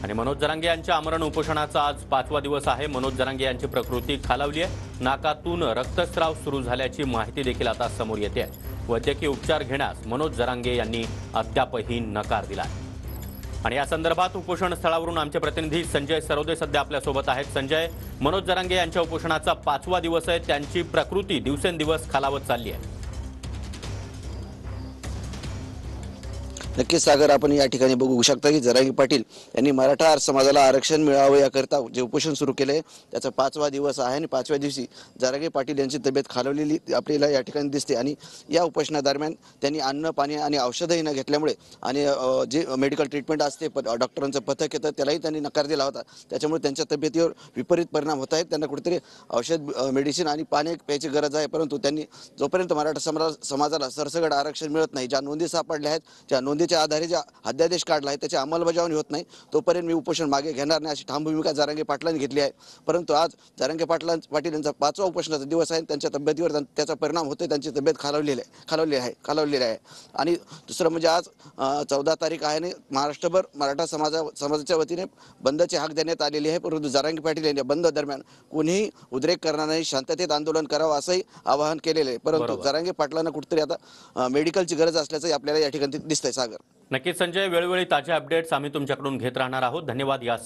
आणि मनोज जरांगे यांच्या आमरण उपोषणाचा आज 5वा दिवस आहे। मनोज जरांगे यांची प्रकृती खालावली आहे। नाकातून रक्तस्राव सुरू झाल्याची माहिती देखील आता समोर येते आहे। वैद्यकीय उपचार घेण्यास मनोज जरांगे यांनी अद्यापही नकार दिला आहे। आणि या संदर्भात उपोषण स्थळावरून आमचे प्रतिनिधी संजय सरोदे सध्या आपल्यासोबत आहेत। संजय, मनोज जरांगे यांच्या उपोषणाचा 5वा दिवस आहे। त्यांची प्रकृती दिवसेंदिवस खालावत चालली आहे। नक्कीच सागर, आपण या ठिकाणी बघू शकता की जरांगे पाटील यांनी मराठा समाजाला आरक्षण मिळावे याकरता जे उपोषण सुरू केले त्याचा 5वा दिवस आहे आणि 5व्या दिवशी जरांगे पाटील यांची तब्येत खालावलेली आपल्याला या ठिकाणी दिसते। आणि या उपोषणादरम्यान त्यांनी अन्न पाणी आणि औषधही न घेतल्यामुळे आणि जे मेडिकल ट्रीटमेंट असते डॉक्टरांचं पथक येतं त्यालाही त्यांनी नकार दिला होता। त्याच्यामुळे त्यांच्या तब्येतीवर विपरीत परिणाम होत आहेत। त्यांना कुठेतरी औषध मेडिसिन आणि पाणी प्यायची गरज आहे। परंतु त्यांनी जोपर्यंत मराठा समाजाला सरसकट आरक्षण मिळत नाही, ज्या नोंदी सापडल्या आहेत त्या नोंदीच्या आधारे ज्या अध्यादेश काढला आहे त्याची अंमलबजावणी होत नाही तोपर्यंत मी उपोषण मागे घेणार नाही अशी ठाम भूमिका जरांगे पाटलांनी घेतली आहे। परंतु आज जरांगे पाटील यांचा 5वा उपोषणाचा दिवस आहे। त्यांच्या तब्येतीवर त्याचा परिणाम होतोय। त्यांची तब्येत खालावलेली आहे। आणि दुसरं म्हणजे आज 14 तारीख आहे आणि महाराष्ट्रभर मराठा समाजाच्या वतीने बंदची हाक देण्यात आलेली आहे। परंतु जरांगे पाटील यांच्या बंद दरम्यान कोणीही उद्रेक करणार नाही, शांततेत आंदोलन करावं असंही आवाहन केलेलं आहे। परंतु जरांगे पाटलांना कुठेतरी आता मेडिकलची गरज असल्याचं आपल्याला या ठिकाणी दिसतंय सागर। नक्कीच संजय, वेळोवेळी ताजे अपडेट्स आम्ही तुमच्याकडून घेत राहणार आहोत। धन्यवाद या